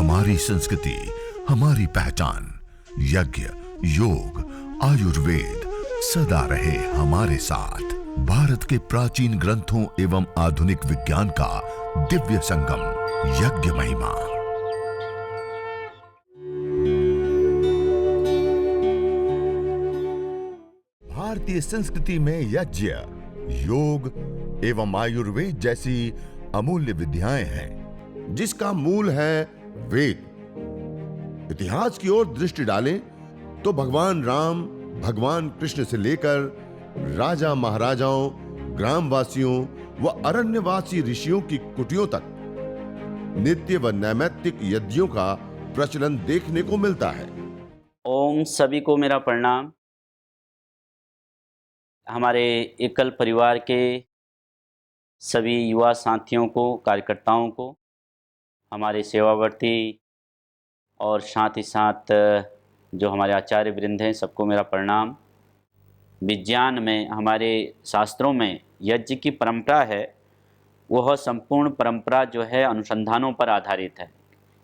हमारी संस्कृति, हमारी पहचान। यज्ञ, योग, आयुर्वेद सदा रहे हमारे साथ। भारत के प्राचीन ग्रंथों एवं आधुनिक विज्ञान का दिव्य संगम, यज्ञ महिमा। भारतीय संस्कृति में यज्ञ, योग एवं आयुर्वेद जैसी अमूल्य विद्याएं हैं, जिसका मूल है वेद। इतिहास की ओर दृष्टि डालें तो भगवान राम, भगवान कृष्ण से लेकर राजा महाराजाओं, ग्रामवासियों व अरण्यवासी ऋषियों की कुटियों तक नित्य व नैमित्तिक यज्ञों का प्रचलन देखने को मिलता है। ओम सभी को मेरा प्रणाम। हमारे एकल परिवार के सभी युवा साथियों को, कार्यकर्ताओं को, हमारे सेवावर्ती और साथ ही साथ जो हमारे आचार्य वृंद हैं, सबको मेरा प्रणाम। विज्ञान में, हमारे शास्त्रों में यज्ञ की परंपरा है, वह संपूर्ण परंपरा जो है अनुसंधानों पर आधारित है।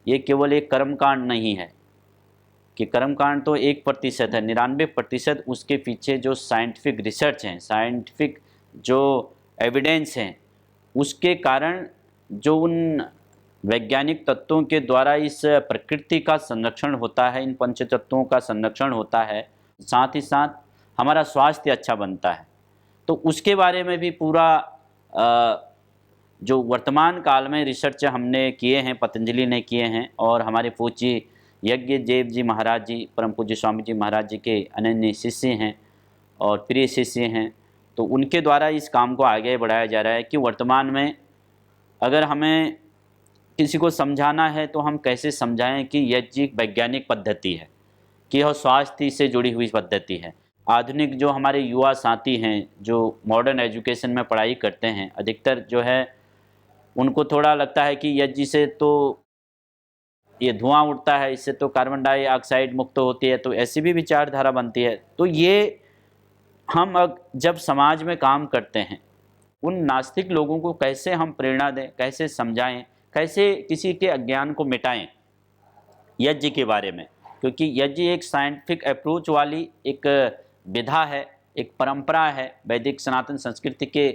ये केवल एक कर्मकांड नहीं है कि कर्मकांड तो 1% है, 99% उसके पीछे जो साइंटिफिक रिसर्च हैं, साइंटिफिक जो एविडेंस हैं, उसके कारण जो उन वैज्ञानिक तत्वों के द्वारा इस प्रकृति का संरक्षण होता है, इन पंचतत्वों का संरक्षण होता है, साथ ही साथ हमारा स्वास्थ्य अच्छा बनता है। तो उसके बारे में भी पूरा जो वर्तमान काल में रिसर्च हमने किए हैं, पतंजलि ने किए हैं, और हमारे पूज्य यज्ञ देव जी महाराज जी, परम पूज्य स्वामी जी महाराज जी के अनन्य शिष्य हैं और प्रिय शिष्य हैं। तो उनके द्वारा इस काम को आगे बढ़ाया जा रहा है कि वर्तमान में अगर हमें किसी को समझाना है तो हम कैसे समझाएं कि यज्ञ वैज्ञानिक पद्धति है, कि यह स्वास्थ्य से जुड़ी हुई पद्धति है। आधुनिक जो हमारे युवा साथी हैं, जो मॉडर्न एजुकेशन में पढ़ाई करते हैं, अधिकतर जो है उनको थोड़ा लगता है कि यज्ञ से तो ये धुआं उठता है, इससे तो कार्बन डाइऑक्साइड मुक्त होती है, तो ऐसी भी विचारधारा बनती है। तो ये हम जब समाज में काम करते हैं, उन नास्तिक लोगों को कैसे हम प्रेरणा दें, कैसे समझाएं, कैसे किसी के अज्ञान को मिटाएं यज्ञ के बारे में। क्योंकि यज्ञ एक साइंटिफिक अप्रोच वाली एक विधा है, एक परंपरा है। वैदिक सनातन संस्कृति के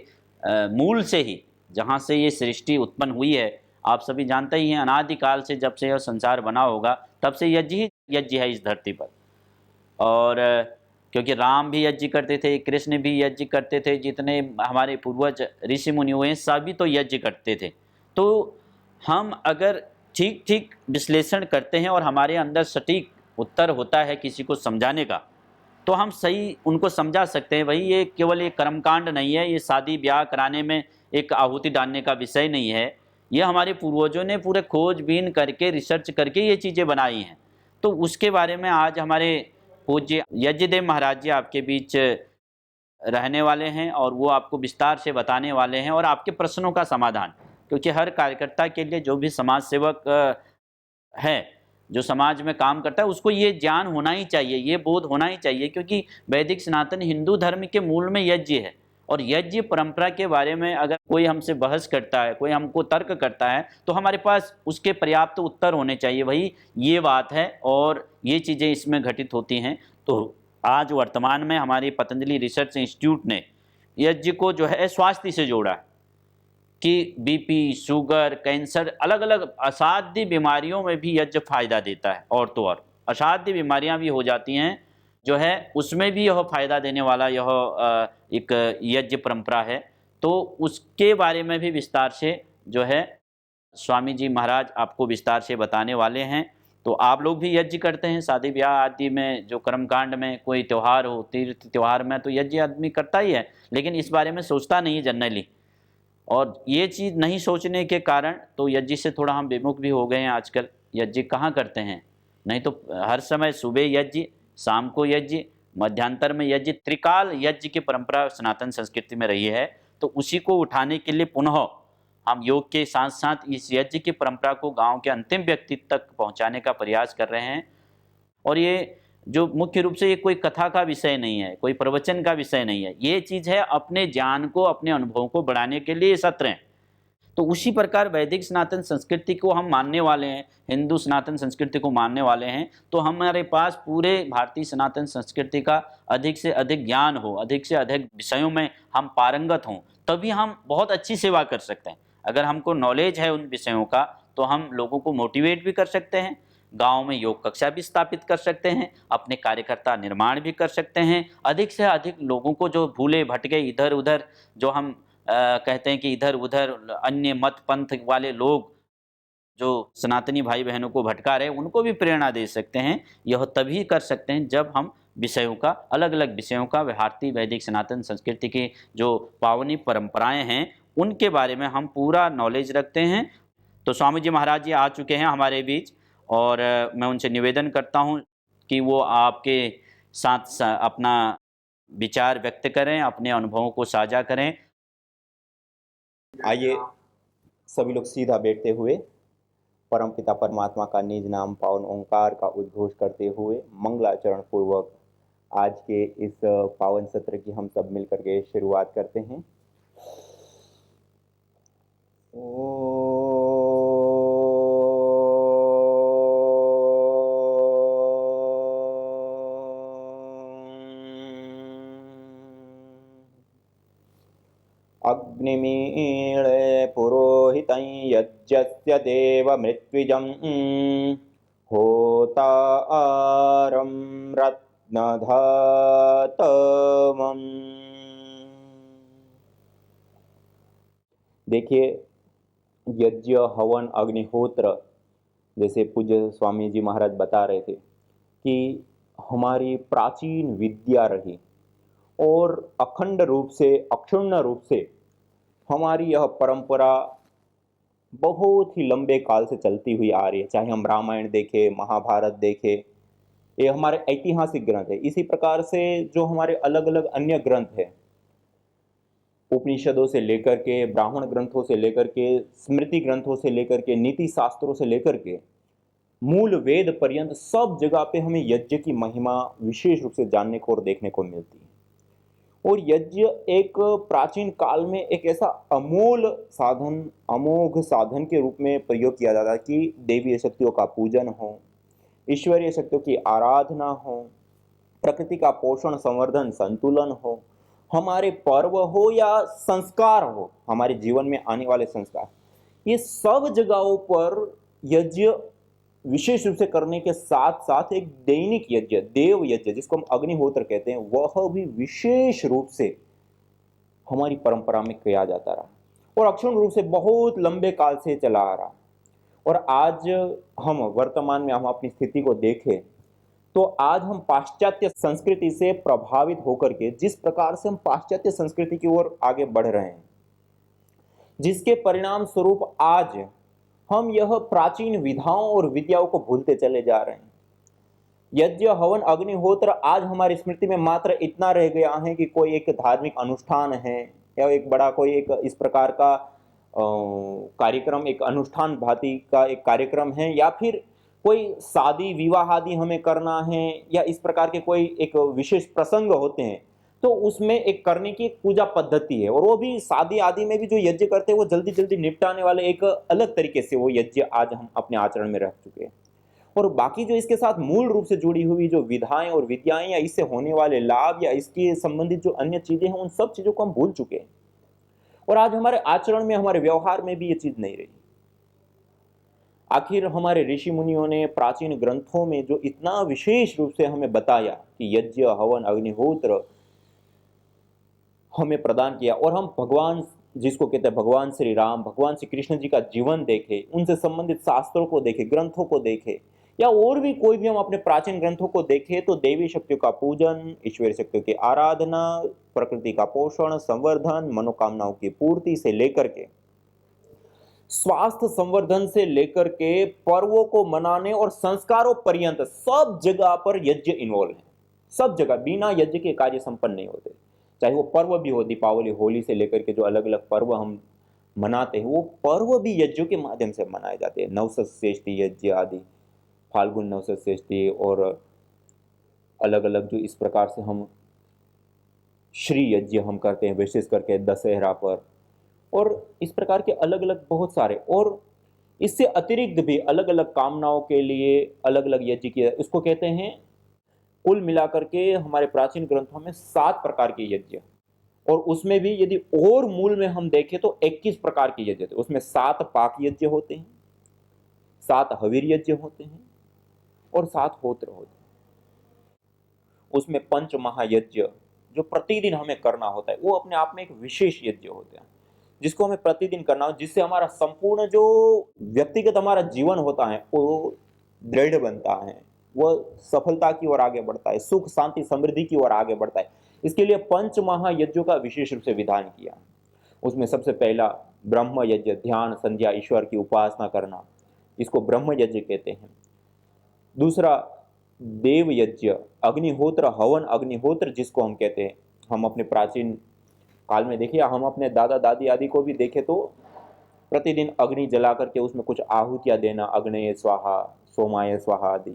मूल से ही, जहाँ से ये सृष्टि उत्पन्न हुई है, आप सभी जानते ही हैं, अनादिकाल से जब से यह संसार बना होगा तब से यज्ञ ही यज्ञ है इस धरती पर। और क्योंकि राम भी यज्ञ करते थे, कृष्ण भी यज्ञ करते थे, जितने हमारे पूर्वज ऋषि मुनि हुए सभी तो यज्ञ करते थे। तो हम अगर ठीक ठीक विश्लेषण करते हैं और हमारे अंदर सटीक उत्तर होता है किसी को समझाने का, तो हम सही उनको समझा सकते हैं। भाई ये केवल एक कर्मकांड नहीं है, ये शादी ब्याह कराने में एक आहुति डालने का विषय नहीं है। ये हमारे पूर्वजों ने पूरे खोजबीन करके, रिसर्च करके ये चीज़ें बनाई हैं। तो उसके बारे में आज हमारे पूज्य यज्ञदेव महाराज जी आपके बीच रहने वाले हैं और वो आपको विस्तार से बताने वाले हैं और आपके प्रश्नों का समाधान। क्योंकि हर कार्यकर्ता के लिए, जो भी समाज सेवक है, जो समाज में काम करता है, उसको ये ज्ञान होना ही चाहिए, ये बोध होना ही चाहिए। क्योंकि वैदिक सनातन हिंदू धर्म के मूल में यज्ञ है, और यज्ञ परंपरा के बारे में अगर कोई हमसे बहस करता है, कोई हमको तर्क करता है, तो हमारे पास उसके पर्याप्त उत्तर होने चाहिए। भाई ये बात है और ये चीज़ें इसमें घटित होती हैं। तो आज वर्तमान में हमारी पतंजलि रिसर्च इंस्टीट्यूट ने यज्ञ को जो है स्वास्थ्य से जोड़ा कि बीपी, शुगर, कैंसर, अलग अलग असाध्य बीमारियों में भी यज्ञ फायदा देता है। और तो और असाध्य बीमारियां भी हो जाती हैं जो है, उसमें भी यह फायदा देने वाला यह एक यज्ञ परंपरा है। तो उसके बारे में भी विस्तार से जो है स्वामी जी महाराज आपको विस्तार से बताने वाले हैं। तो आप लोग भी यज्ञ करते हैं, शादी ब्याह आदि में, जो कर्मकांड में, कोई त्यौहार हो, तीर्थ त्यौहार में, तो यज्ञ आदमी करता ही है, लेकिन इस बारे में सोचता नहीं है जनरली। और ये चीज़ नहीं सोचने के कारण तो यज्ञ से थोड़ा हम विमुख भी हो गए हैं आजकल। यज्ञ कहाँ करते हैं, नहीं तो हर समय सुबह यज्ञ, शाम को यज्ञ, मध्यांतर में यज्ञ, त्रिकाल यज्ञ की परंपरा सनातन संस्कृति में रही है। तो उसी को उठाने के लिए पुनः हम योग के साथ साथ इस यज्ञ की परंपरा को गांव के अंतिम व्यक्ति तक पहुंचाने का प्रयास कर रहे हैं। और ये जो मुख्य रूप से ये कोई कथा का विषय नहीं है, कोई प्रवचन का विषय नहीं है, ये चीज़ है अपने ज्ञान को, अपने अनुभवों को बढ़ाने के लिए सत्र हैं। तो उसी प्रकार वैदिक सनातन संस्कृति को हम मानने वाले हैं, हिंदू सनातन संस्कृति को मानने वाले हैं, तो हमारे पास पूरे भारतीय सनातन संस्कृति का अधिक से अधिक ज्ञान हो, अधिक से अधिक विषयों में हम पारंगत हों, तभी हम बहुत अच्छी सेवा कर सकते हैं। अगर हमको नॉलेज है उन विषयों का तो हम लोगों को मोटिवेट भी कर सकते हैं, गांव में योग कक्षा भी स्थापित कर सकते हैं, अपने कार्यकर्ता निर्माण भी कर सकते हैं, अधिक से अधिक लोगों को जो भूले भटके इधर उधर जो हम कहते हैं कि इधर उधर अन्य मत पंथ वाले लोग जो सनातनी भाई बहनों को भटका रहे हैं उनको भी प्रेरणा दे सकते हैं। यह तभी कर सकते हैं जब हम विषयों का, अलग अलग विषयों का, भारतीय वैदिक सनातन संस्कृति की जो पावनी परंपराएं हैं उनके बारे में हम पूरा नॉलेज रखते हैं। तो स्वामी जी महाराज जी आ चुके हैं हमारे बीच और मैं उनसे निवेदन करता हूं कि वो आपके साथ अपना विचार व्यक्त करें, अपने अनुभवों को साझा करें। आइए सभी लोग सीधा बैठते हुए परमपिता परमात्मा का निज नाम पावन ओंकार का उद्घोष करते हुए मंगलाचरण पूर्वक आज के इस पावन सत्र की हम सब मिलकर के शुरुआत करते हैं। अग्निमीळे पुरोहितं यज्ञस्य देवमृत्विजं होतारं रत्नधातमम्। देखिए, यज्ञ, हवन, अग्निहोत्र जैसे पूज्य स्वामी जी महाराज बता रहे थे कि हमारी प्राचीन विद्या रही और अखंड रूप से, अक्षुण्ण रूप से हमारी यह परंपरा बहुत ही लंबे काल से चलती हुई आ रही है। चाहे हम रामायण देखें, महाभारत देखें, ये हमारे ऐतिहासिक ग्रंथ है। इसी प्रकार से जो हमारे अलग अलग अन्य ग्रंथ है, उपनिषदों से लेकर के, ब्राह्मण ग्रंथों से लेकर के, स्मृति ग्रंथों से लेकर के, नीति शास्त्रों से लेकर के मूल वेद पर्यंत सब जगह पे हमें यज्ञ की महिमा विशेष रूप से जानने को और देखने को मिलती है। और यज्ञ एक प्राचीन काल में एक ऐसा अमोल साधन, अमोघ साधन के रूप में प्रयोग किया जाता है कि देवीय शक्तियों का पूजन हो, ईश्वरीय शक्तियों की आराधना हो, प्रकृति का पोषण, संवर्धन, संतुलन हो, हमारे पर्व हो या संस्कार हो, हमारे जीवन में आने वाले संस्कार, ये सब जगहों पर यज्ञ विशेष रूप से करने के साथ साथ एक दैनिक यज्ञ, देव यज्ञ जिसको हम अग्निहोत्र कहते हैं, वह भी विशेष रूप से हमारी परंपरा में किया जाता रहा और अक्षुण्ण रूप से बहुत लंबे काल से चला आ रहा। और आज हम वर्तमान में हम अपनी स्थिति को देखें तो आज हम पाश्चात्य संस्कृति से प्रभावित होकर के जिस प्रकार से हम पाश्चात्य संस्कृति की ओर आगे बढ़ रहे हैं, जिसके परिणाम स्वरूप आज हम यह प्राचीन विधाओं और विद्याओं को भूलते चले जा रहे हैं। यज्ञ, हवन, अग्निहोत्र आज हमारी स्मृति में मात्र इतना रह गया है कि कोई एक धार्मिक अनुष्ठान है या एक बड़ा कोई एक इस प्रकार का कार्यक्रम, एक अनुष्ठान भांति का एक कार्यक्रम है, या फिर कोई शादी विवाह आदि हमें करना है या इस प्रकार के कोई एक विशेष प्रसंग होते हैं तो उसमें एक करने की एक पूजा पद्धति है। और वो भी शादी आदि में भी जो यज्ञ करते हैं वो जल्दी जल्दी निपटाने वाले एक अलग तरीके से वो यज्ञ आज हम अपने आचरण में रख चुके हैं। और बाकी जो इसके साथ मूल रूप से जुड़ी हुई जो विधाएं और विद्याएं या इससे होने वाले लाभ या इसके संबंधित जो अन्य चीजें हैं उन सब चीजों को हम भूल चुके हैं और आज हमारे आचरण में, हमारे व्यवहार में भी ये चीज नहीं रही। आखिर हमारे ऋषि मुनियों ने प्राचीन ग्रंथों में जो इतना विशेष रूप से हमें बताया कि यज्ञ, हवन, अग्निहोत्र हमें प्रदान किया और हम भगवान, जिसको कहते हैं भगवान श्री राम, भगवान श्री कृष्ण जी का जीवन देखे, उनसे संबंधित शास्त्रों को देखे, ग्रंथों को देखे या और भी कोई भी हम अपने प्राचीन ग्रंथों को देखें तो देवी शक्तियों का पूजन, ईश्वरीय शक्तियों की आराधना, प्रकृति का पोषण, संवर्धन, मनोकामनाओं की पूर्ति से लेकर के स्वास्थ्य संवर्धन से लेकर के पर्वों को मनाने और संस्कारों पर्यंत सब जगह पर यज्ञ इन्वॉल्व है। सब जगह बिना यज्ञ के कार्य संपन्न नहीं होते। चाहे वो पर्व भी हो, दीपावली, होली से लेकर के जो अलग अलग पर्व हम मनाते हैं वो पर्व भी यज्ञों के माध्यम से मनाए जाते हैं। नवसतश्रेष्ठी यज्ञ आदि, फाल्गुन नवसतश्रेष्ठी और अलग अलग जो इस प्रकार से हम श्री यज्ञ हम करते हैं, विशेष करके दशहरा पर और इस प्रकार के अलग अलग बहुत सारे, और इससे अतिरिक्त भी अलग अलग कामनाओं के लिए अलग अलग यज्ञ किए, इसको कहते हैं। कुल मिलाकर के हमारे प्राचीन ग्रंथों में 7 प्रकार के यज्ञ, और उसमें भी यदि और मूल में हम देखें तो 21 प्रकार के यज्ञ थे। उसमें 7 पाक यज्ञ होते हैं, 7 हवीर यज्ञ होते हैं और 7 होत्र होते हैं। उसमें पंच महायज्ञ जो प्रतिदिन हमें करना होता है, वो अपने आप में एक विशेष यज्ञ होता है जिसको हमें प्रतिदिन करना हो, जिससे हमारा संपूर्ण जो व्यक्तिगत हमारा जीवन होता है वो दृढ़ बनता है, वह सफलता की ओर आगे बढ़ता है, सुख शांति समृद्धि की ओर आगे बढ़ता है। इसके लिए पंच महायज्ञों का विशेष रूप से विधान किया। उसमें सबसे पहला ब्रह्म यज्ञ, ध्यान संध्या ईश्वर की उपासना करना, इसको ब्रह्म यज्ञ कहते हैं। दूसरा देव यज्ञ, अग्निहोत्र, हवन अग्निहोत्र जिसको हम कहते हैं। हम अपने प्राचीन काल में देखिए, हम अपने दादा दादी आदि को भी देखें तो प्रतिदिन अग्नि जला करके उसमें कुछ आहुतियां देना, अग्नये स्वाहा, सोमाय स्वाहा आदि,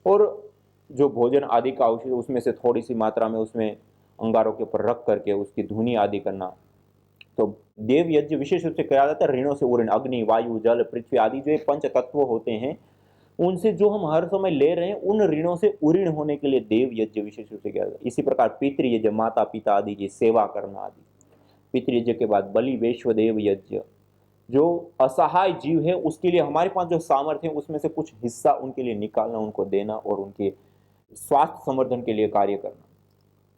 और जो भोजन आदि का अवशेष उसमें से थोड़ी सी मात्रा में उसमें अंगारों के ऊपर रख करके उसकी धुनी आदि करना। तो देव यज्ञ विशेष रूप से किया जाता है ऋणों से उऋण, अग्नि वायु जल पृथ्वी आदि जो पंच तत्व होते हैं उनसे जो हम हर समय ले रहे हैं, उन ऋणों से उऋण होने के लिए देव यज्ञ विशेष रूप से किया जाता है। इसी प्रकार पितृ यज्ञ, माता पिता आदि की सेवा करना आदि। पितृ यज्ञ के बाद बलि वैश्वदेव यज्ञ, जो असहाय जीव है उसके लिए हमारे पास जो सामर्थ्य है उसमें से कुछ हिस्सा उनके लिए निकालना, उनको देना और उनके स्वास्थ्य संवर्धन के लिए कार्य करना।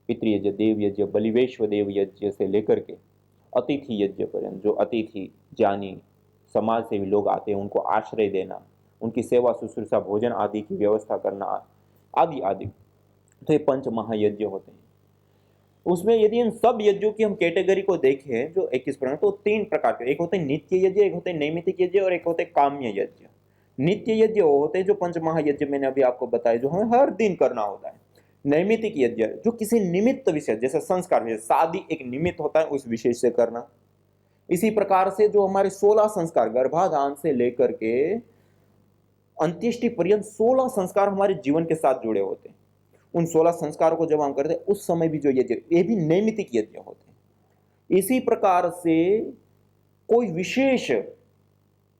पितृयज्ञ, देव यज्ञ, बलिवेश्वर देव यज्ञ से लेकर के अतिथि यज्ञ पर्यंत, जो अतिथि ज्ञानी समाज से भी लोग आते हैं उनको आश्रय देना, उनकी सेवा शुश्रूषा भोजन आदि की व्यवस्था करना आदि आदि, तो ये पंच महायज्ञ होते हैं। उसमें यदि इन सब यज्ञों की हम कैटेगरी को देखें जो 21 प्रकार, तो 3 प्रकार के, एक होते हैं नित्य यज्ञ, एक होते हैं नैमित्तिक यज्ञ और एक होते हैं काम्य यज्ञ। नित्य यज्ञ वो होते हैं जो पंच महायज्ञ मैंने अभी आपको बताया, जो हमें हर दिन करना होता है। नैमित्तिक यज्ञ जो किसी निमित्त विषय, जैसे संस्कार विषय, शादी एक निमित्त होता है उस विषय से करना। इसी प्रकार से जो हमारे 16 संस्कार, गर्भाधान से लेकर के अंत्येष्टि पर्यंत 16 संस्कार हमारे जीवन के साथ जुड़े होते हैं। उन 16 संस्कारों को जब हम करते हैं उस समय भी जो यज्ञ, ये भी नैमित्तिक यज्ञ होते हैं। इसी प्रकार से कोई विशेष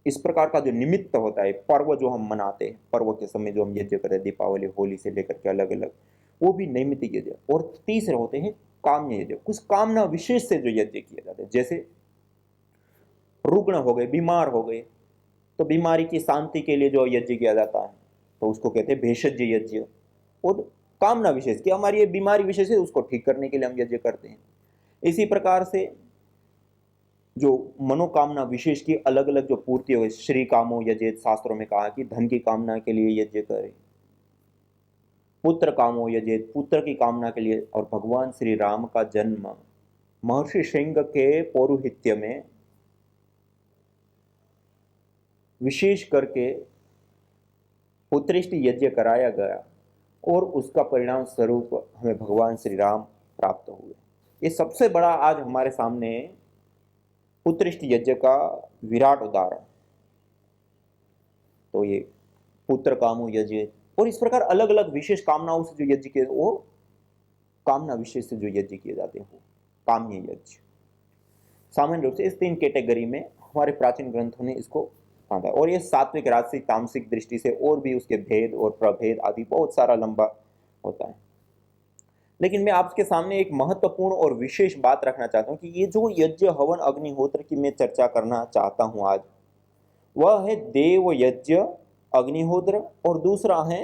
इस प्रकार का जो निमित्त होता है, पर्व जो हम मनाते हैं, पर्व के समय जो हम यज्ञ करते हैं, दीपावली होली से लेकर के अलग अलग, वो भी नैमित्तिक यज्ञ। और तीसरे होते हैं काम्य यज्ञ, कुछ कामना विशेष से जो यज्ञ किए जाते हैं, जैसे रुग्ण हो गए, बीमार हो गए, तो बीमारी की शांति के लिए जो यज्ञ किया जाता है तो उसको कहते हैं भेषज यज्ञ। और कामना विशेष की हमारी ये बीमारी विशेष है उसको ठीक करने के लिए हम यज्ञ करते हैं। इसी प्रकार से जो मनोकामना विशेष की अलग अलग जो पूर्ति हो, श्री कामो यजेत, शास्त्रों में कहा कि धन की कामना के लिए यज्ञ करें। पुत्र कामो यजेत, पुत्र की कामना के लिए। और भगवान श्री राम का जन्म महर्षि श्रृंग के पौरोहित्य में विशेष करके पुत्रेष्टि यज्ञ कराया गया और उसका परिणाम स्वरूप हमें भगवान श्री राम प्राप्त हुए। ये सबसे बड़ा आज हमारे सामने पुत्रेष्टि यज्ञ का विराट उदाहरण। तो ये पुत्र कामो यज्ञ, और इस प्रकार अलग अलग विशेष कामनाओं से जो यज्ञ किए, वो कामना विशेष से जो यज्ञ किए जाते हैं वो काम्य यज्ञ। सामान्य रूप से इस 3 कैटेगरी में हमारे प्राचीन ग्रंथों ने इसको बांधा। और ये सात्विक राजसिक तामसिक दृष्टि से और भी उसके भेद और प्रभेद आदि बहुत सारा लंबा होता है। लेकिन मैं आपके सामने एक महत्वपूर्ण और विशेष बात रखना चाहता हूं कि ये जो यज्ञ हवन अग्निहोत्र की मैं चर्चा करना चाहता हूं आज, वह है देव यज्ञ अग्निहोत्र, और दूसरा है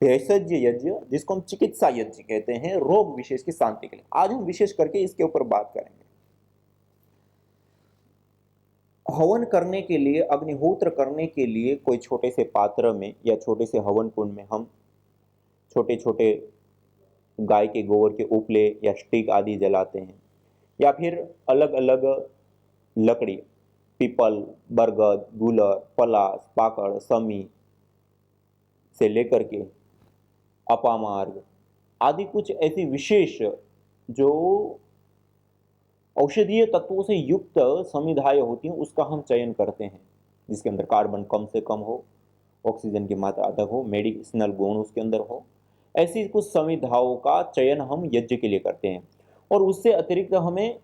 भेषज यज्ञ जिसको हम चिकित्सा यज्ञ कहते हैं, रोग विशेष की शांति के लिए। आज हम विशेष करके इसके ऊपर बात करेंगे। हवन करने के लिए, अग्निहोत्र करने के लिए कोई छोटे से पात्र में या छोटे से हवन कुंड में हम छोटे छोटे गाय के गोबर के उपले या स्टिक आदि जलाते हैं, या फिर अलग अलग लकड़ी, पीपल, बरगद, गूलर, पलास, पाकड़, समी से लेकर के अपामार्ग आदि कुछ ऐसी विशेष जो औषधीय तत्वों से युक्त समिधाएं होती हैं उसका हम चयन करते हैं, जिसके अंदर कार्बन कम से कम हो, ऑक्सीजन की मात्रा अधिक हो, मेडिसिनल गुण उसके अंदर हो। ऐसी कुछ समिधाओं का चयन हम यज्ञ के लिए करते हैं। और उससे अतिरिक्त हमें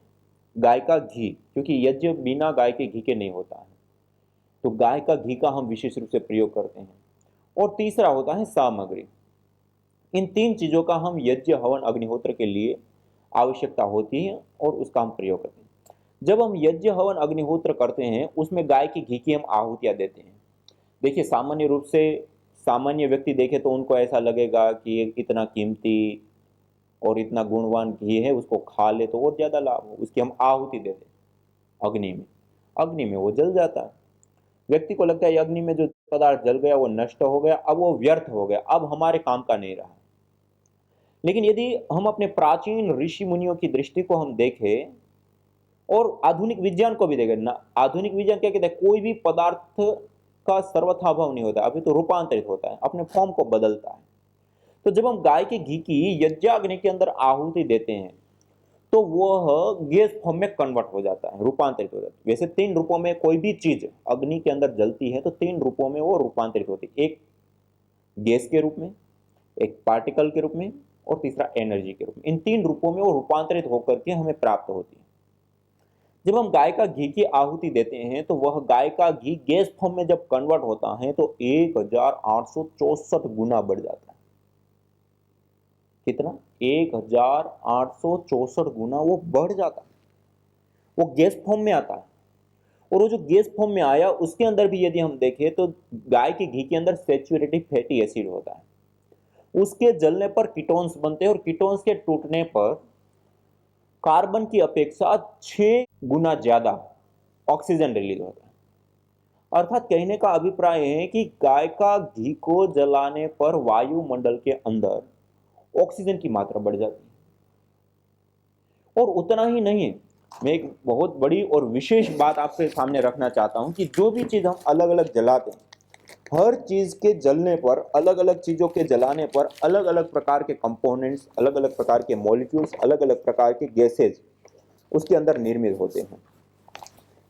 गाय का घी, क्योंकि यज्ञ बिना गाय के घी के नहीं होता है, तो गाय का घी का हम विशेष रूप से प्रयोग करते हैं। और तीसरा होता है सामग्री। इन तीन चीजों का हम यज्ञ हवन अग्निहोत्र के लिए आवश्यकता होती है और उसका हम प्रयोग करते हैं। जब हम यज्ञ हवन अग्निहोत्र करते हैं उसमें गाय के घी की हम आहुतियां देते हैं। देखिए, सामान्य रूप से सामान्य व्यक्ति देखे तो उनको ऐसा लगेगा कि ये इतना कीमती और इतना गुणवान घी है, उसको खा ले तो और ज्यादा लाभ हो, उसकी हम आहुति देते हैं अग्नि में। अग्नि में वो जल जाता है। व्यक्ति को लगता है अग्नि में जो पदार्थ जल गया वो नष्ट हो गया, अब वो व्यर्थ हो गया, अब हमारे काम का नहीं रहा। लेकिन यदि हम अपने प्राचीन ऋषि मुनियों की दृष्टि को हम देखें और आधुनिक विज्ञान को भी देखें ना, आधुनिक विज्ञान क्या कहता है, कोई भी पदार्थ का सर्वथा अभाव नहीं होता, अभी तो रूपांतरित होता है, अपने फॉर्म को बदलता है। तो जब हम गाय के घी की यज्ञाग्नि के अंदर आहुति देते हैं तो वह गैस फॉर्म में कन्वर्ट हो जाता है, रूपांतरित हो जाता है। वैसे 3 रूपों में कोई भी चीज अग्नि के अंदर जलती है तो 3 रूपों में वो रूपांतरित होती है, एक गैस के रूप में, एक पार्टिकल के रूप में और तीसरा एनर्जी के रूप में। इन 3 रूपों में वो रूपांतरित होकर के हमें प्राप्त होती है। जब हम गाय का घी की आहुति देते हैं तो वह गाय का घी गैस फॉर्म में जब कन्वर्ट होता है तो 1864 गुना बढ़ जाता है। कितना? 1864 गुना वो बढ़ जाता है, वो गैस फॉर्म में आता है। और वो जो गैस फॉर्म में आया उसके अंदर भी यदि हम देखें तो गाय के घी के अंदर सैचुरेटेड फैटी एसिड होता है, उसके जलने पर कीटोन्स बनते हैं और कीटोन्स के टूटने पर कार्बन की अपेक्षा 6 गुना ज्यादा ऑक्सीजन रिलीज होता है। अर्थात कहने का अभिप्राय है कि गाय का घी को जलाने पर वायुमंडल के अंदर ऑक्सीजन की मात्रा बढ़ जाती है। और उतना ही नहीं, मैं एक बहुत बड़ी और विशेष बात आपके सामने रखना चाहता हूं कि जो भी चीज हम अलग अलग जलाते हैं, हर चीज के जलने पर, अलग अलग चीजों के जलाने पर अलग अलग प्रकार के कंपोनेंट्स, अलग अलग प्रकार के मॉलिक्यूल्स, अलग अलग प्रकार के गैसेज उसके अंदर निर्मित होते हैं।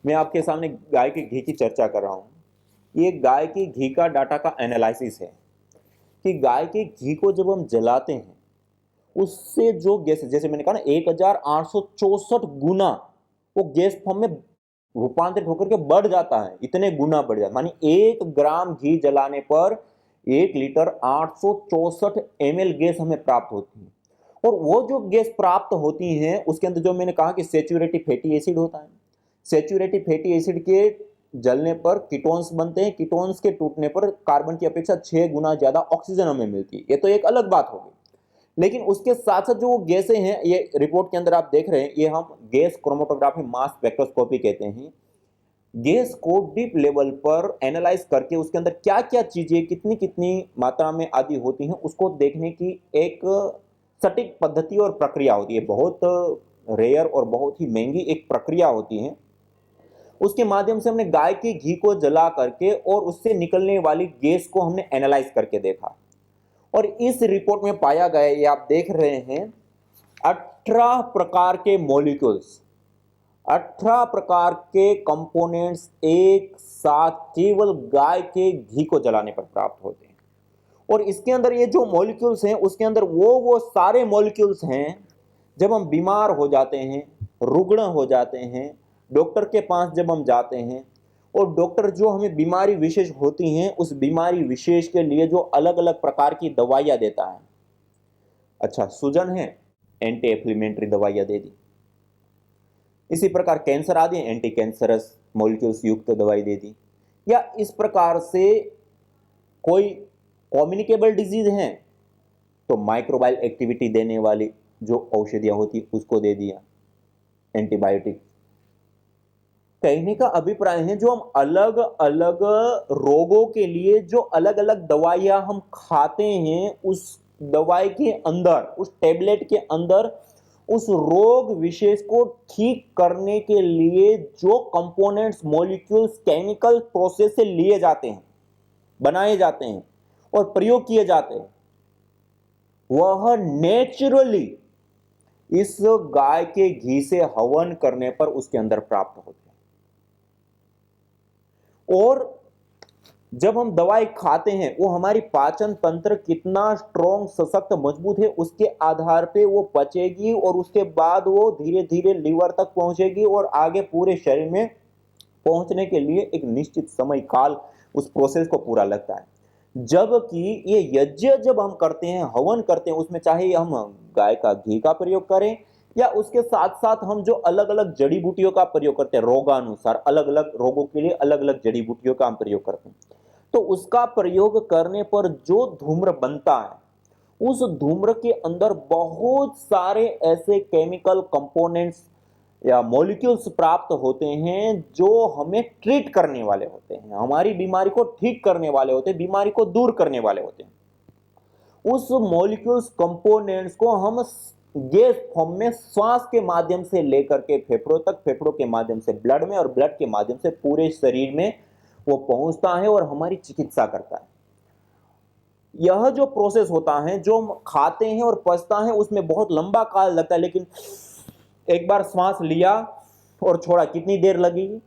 मैं आपके सामने गाय के घी की चर्चा कर रहा हूं। ये गाय के घी का डाटा का एनालिसिस है कि गाय के घी को जब हम जलाते हैं उससे जो गैस, जैसे मैंने कहा ना 1864 गुना वो गैस फॉर्म में रूपांतरित होकर के बढ़ जाता है, इतने गुना बढ़ जाता है। मानी 1 ग्राम घी जलाने पर 1 लीटर 864 ml गैस हमें प्राप्त होती है। और वो जो गैस प्राप्त होती है उसके अंदर जो मैंने कहा कि सैचुरेटेड फैटी एसिड होता है, सैचुरेटेड फैटी एसिड के जलने पर कीटोन्स बनते हैं, कीटोन्स के टूटने पर कार्बन की अपेक्षा 6 गुना ज्यादा ऑक्सीजन हमें मिलती है। ये तो एक अलग बात होगी। लेकिन उसके साथ साथ जो गैसें हैं, ये रिपोर्ट के अंदर आप देख रहे हैं, ये हम गैस क्रोमेटोग्राफी मास स्पेक्ट्रोस्कोपी कहते हैं। गैस को डीप लेवल पर एनालाइज करके उसके अंदर क्या क्या चीजें कितनी कितनी मात्रा में आदि होती हैं उसको देखने की एक सटीक पद्धति और प्रक्रिया होती है। बहुत रेयर और बहुत ही महंगी एक प्रक्रिया होती है। उसके माध्यम से हमने गाय के घी को जला करके और उससे निकलने वाली गैस को हमने एनालाइज करके देखा। और इस रिपोर्ट में पाया गया, ये आप देख रहे हैं, 18 प्रकार के मॉलिक्यूल्स, 18 प्रकार के कंपोनेंट्स एक साथ केवल गाय के घी को जलाने पर प्राप्त होते हैं। और इसके अंदर ये जो मॉलिक्यूल्स हैं उसके अंदर वो सारे मॉलिक्यूल्स हैं जब हम बीमार हो जाते हैं, रुग्ण हो जाते हैं, डॉक्टर के पास जब हम जाते हैं और डॉक्टर जो हमें बीमारी विशेष होती हैं उस बीमारी विशेष के लिए जो अलग अलग प्रकार की दवाइयां देता है। अच्छा, सूजन है, एंटी एफ्लेमेटरी दवाइयां दे दी। इसी प्रकार कैंसर आदि, एंटी कैंसरस मॉलिक्यूल्स युक्त दवाई दे दी। या इस प्रकार से कोई कम्युनिकेबल डिजीज है तो माइक्रोबायल एक्टिविटी देने वाली जो औषधियां होती उसको दे दिया, एंटीबायोटिक। कहने का अभिप्राय है जो हम अलग अलग रोगों के लिए जो अलग अलग दवाइयां हम खाते हैं उस दवाई के अंदर, उस टेबलेट के अंदर उस रोग विशेष को ठीक करने के लिए जो कंपोनेंट्स, मॉलिक्यूल्स केमिकल प्रोसेस से लिए जाते हैं, बनाए जाते हैं और प्रयोग किए जाते हैं, वह नेचुरली इस गाय के घी से हवन करने पर उसके अंदर प्राप्त होते हैं। और जब हम दवाई खाते हैं वो हमारी पाचन तंत्र कितना स्ट्रॉन्ग, सशक्त, मजबूत है उसके आधार पे वो पचेगी और उसके बाद वो धीरे धीरे लीवर तक पहुंचेगी और आगे पूरे शरीर में पहुंचने के लिए एक निश्चित समय काल उस प्रोसेस को पूरा लगता है। जबकि ये यज्ञ जब हम करते हैं, हवन करते हैं, उसमें चाहे हम गाय का घी का प्रयोग करें या उसके साथ साथ हम जो अलग अलग जड़ी बूटियों का प्रयोग करते हैं, रोगानुसार अलग अलग रोगों के लिए अलग अलग जड़ी बूटियों का हम प्रयोग करते हैं, तो उसका प्रयोग करने पर जो धूम्र बनता है उस धूम्र के अंदर बहुत सारे ऐसे केमिकल कंपोनेंट्स या मॉलिक्यूल्स प्राप्त होते हैं जो हमें ट्रीट करने वाले होते हैं, हमारी बीमारी को ठीक करने वाले होते हैं, बीमारी को दूर करने वाले होते हैं। उस मॉलिक्यूल्स कंपोनेंट्स को हम गैस फॉर्म में श्वास के माध्यम से लेकर के फेफड़ों तक, फेफड़ों के माध्यम से ब्लड में और ब्लड के माध्यम से पूरे शरीर में वो पहुंचता है और हमारी चिकित्सा करता है। यह जो प्रोसेस होता है, जो हम खाते हैं और पचता है, उसमें बहुत लंबा काल लगता है, लेकिन एक बार श्वास लिया और छोड़ा, कितनी देर लगेगी?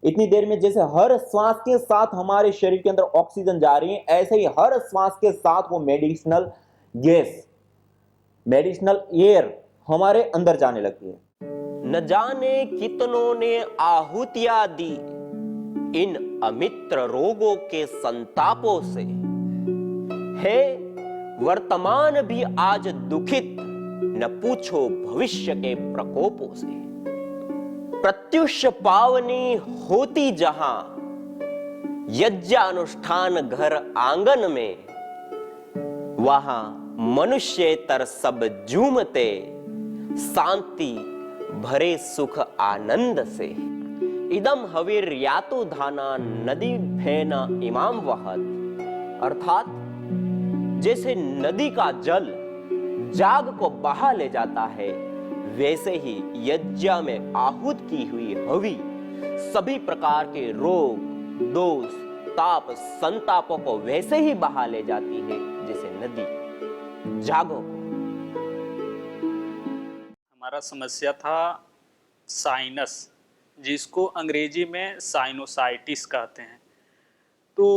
इतनी देर में जैसे हर श्वास के साथ हमारे शरीर के अंदर ऑक्सीजन जा रही है, ऐसे ही हर श्वास के साथ वो मेडिसिनल गैस, मेडिसिनल एयर हमारे अंदर जाने लगती है। न जाने कितनों ने आहुतियां दी इन अमित्र रोगों के संतापों से, है वर्तमान भी आज दुखित, न पूछो भविष्य के प्रकोपों से। प्रत्युष पावनी होती जहां यज्ञानुष्ठान घर आंगन में, वहां मनुष्येतर सब झूमते शांति भरे सुख आनंद से। इदम हवीर यातु धाना नदी फेना इमाम वहत, अर्थात जैसे नदी का जल जाग को बहा ले जाता है, वैसे ही यज्ञ में आहूत की हुई हवि सभी प्रकार के रोग, दोष, ताप, संतापों को वैसे ही बहा ले जाती है जैसे नदी जागो। हमारा समस्या था साइनस, जिसको अंग्रेजी में साइनोसाइटिस कहते हैं। तो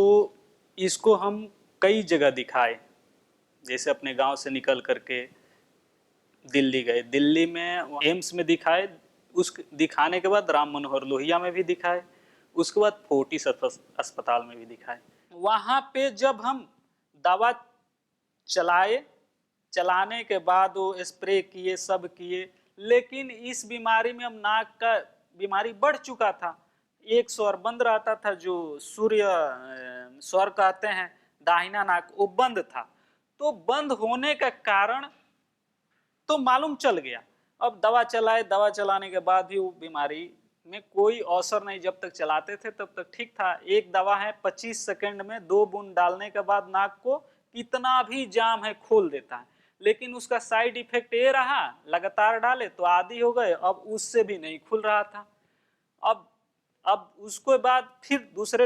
इसको हम कई जगह दिखाए, जैसे अपने गांव से निकल करके दिल्ली गए, दिल्ली में एम्स में दिखाए, उस दिखाने के बाद राम मनोहर लोहिया में भी दिखाए, उसके बाद फोर्टिस अस्पताल में भी दिखाए। वहाँ पे जब हम दवा चलाने के बाद वो स्प्रे किए, सब किए, लेकिन इस बीमारी में अब नाक का बीमारी बढ़ चुका था। एक स्वर बंद रहता था, जो सूर्य स्वर कहते हैं, दाहिना नाक, वो बंद था। तो बंद होने का कारण तो मालूम चल गया। अब दवा चलाने के बाद भी वो बीमारी में कोई असर नहीं, जब तक चलाते थे तब तक ठीक था। एक दवा है 25 सेकंड में 2 बूंद डालने के बाद नाक को कितना भी जाम है खोल देता है, लेकिन उसका साइड इफेक्ट ये रहा, लगातार डाले तो आदी हो गए, अब उससे भी नहीं खुल रहा था। अब उसके बाद फिर दूसरे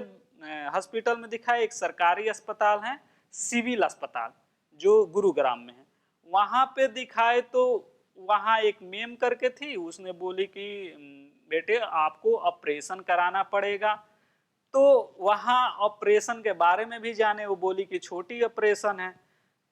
हॉस्पिटल में दिखाया, एक सरकारी अस्पताल है, सिविल अस्पताल, जो गुरुग्राम में है, वहाँ पे दिखाए तो वहाँ एक मेम करके थी, उसने बोली कि बेटे आपको ऑपरेशन कराना पड़ेगा। तो वहाँ ऑपरेशन के बारे में भी जाने, वो बोली कि छोटी ऑपरेशन है।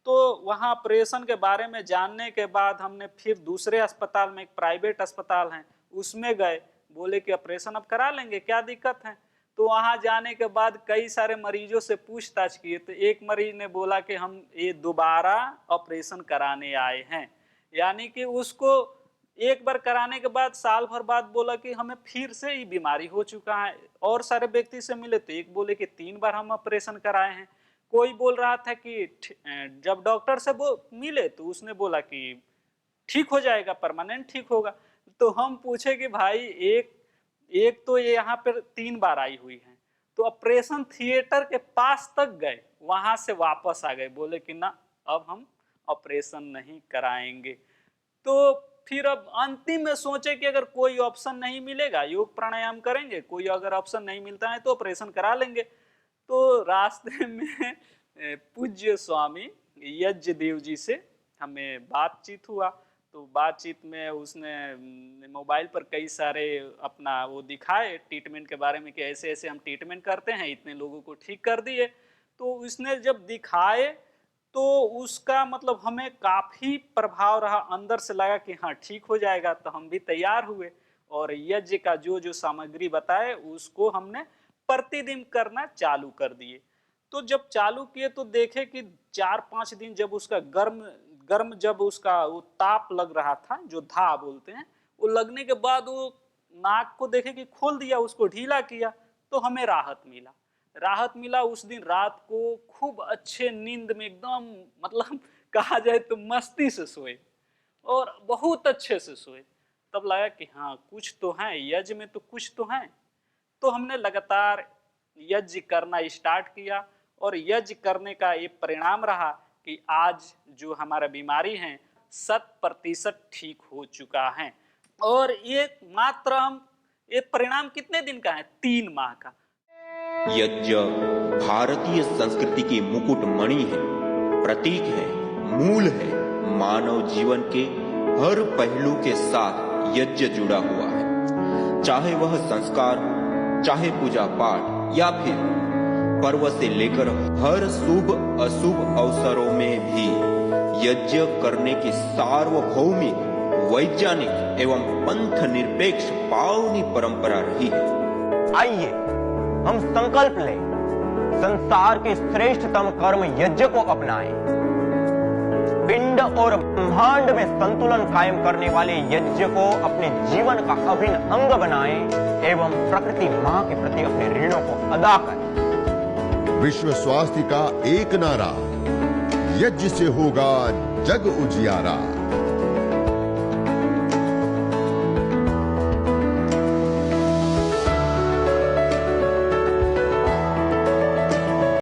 तो वहाँ ऑपरेशन के बारे में जानने के बाद हमने फिर दूसरे अस्पताल में, एक प्राइवेट अस्पताल है, उसमें गए, बोले कि ऑपरेशन अब करा लेंगे, क्या दिक्कत है। तो वहाँ जाने के बाद कई सारे मरीजों से पूछताछ किए, तो एक मरीज ने बोला कि हम ये दोबारा ऑपरेशन कराने आए हैं, यानी कि उसको एक बार कराने के बाद साल भर बाद बोला कि हमें फिर से ही बीमारी हो चुका है। और सारे व्यक्ति से मिले तो एक बोले कि 3 बार हम ऑपरेशन कराए हैं। कोई बोल रहा था कि जब डॉक्टर से वो मिले तो उसने बोला कि ठीक हो जाएगा, परमानेंट ठीक होगा। तो हम पूछे कि भाई एक तो ये यहाँ पर 3 बार आई हुई है, तो ऑपरेशन थिएटर के पास तक गए, वहां से वापस आ गए, बोले कि ना अब हम ऑपरेशन नहीं कराएंगे। तो फिर अब अंतिम में सोचे कि अगर कोई ऑप्शन नहीं मिलेगा, योग प्राणायाम करेंगे, कोई अगर ऑप्शन नहीं मिलता है तो ऑपरेशन करा लेंगे। तो रास्ते में पूज्य स्वामी यज्ञदेव जी से हमें बातचीत हुआ, तो बातचीत में उसने मोबाइल पर कई सारे अपना वो दिखाए ट्रीटमेंट के बारे में कि ऐसे ऐसे हम ट्रीटमेंट करते हैं, इतने लोगों को ठीक कर दिए। तो उसने जब दिखाए तो उसका मतलब हमें काफ़ी प्रभाव रहा, अंदर से लगा कि हाँ ठीक हो जाएगा। तो हम भी तैयार हुए और यज्ञ का जो जो सामग्री बताए उसको हमने प्रतिदिन करना चालू कर दिए। तो जब चालू किए तो देखे कि 4-5 दिन जब उसका गर्म जब उसका वो ताप लग रहा था, जो धा बोलते हैं, वो लगने के बाद वो नाक को देखे कि खोल दिया, उसको ढीला किया, तो हमें राहत मिला। उस दिन रात को खूब अच्छे नींद में एकदम मतलब कहा जाए तो मस्ती से सोए और बहुत अच्छे से सोए। तब लगा कि हाँ कुछ तो है, यज्ञ में तो कुछ तो है। तो हमने लगातार यज्ञ करना स्टार्ट किया और यज्ञ करने का ये परिणाम रहा कि आज जो हमारा बीमारी है 100% ठीक हो चुका है। और ये मात्र हम ये परिणाम कितने दिन का है? 3 माह का। यज्ञ भारतीय संस्कृति की मुकुट मणि है, प्रतीक है, मूल है। मानव जीवन के हर पहलू के साथ यज्ञ जुड़ा हुआ है, चाहे वह संस्कार, चाहे पूजा पाठ या फिर पर्व से लेकर हर शुभ अशुभ अवसरों में भी यज्ञ करने की सार्वभौमिक, वैज्ञानिक एवं पंथ निरपेक्ष पावनी परंपरा रही है। आइए हम संकल्प लें, संसार के श्रेष्ठतम कर्म यज्ञ को अपनाएं। पिंड और ब्रह्मांड में संतुलन कायम करने वाले यज्ञ को अपने जीवन का अभिन्न अंग बनाएं एवं प्रकृति मां के प्रति अपने ऋणों को अदा करें। विश्व स्वास्थ्य का एक नारा, यज्ञ से होगा जग उजियारा।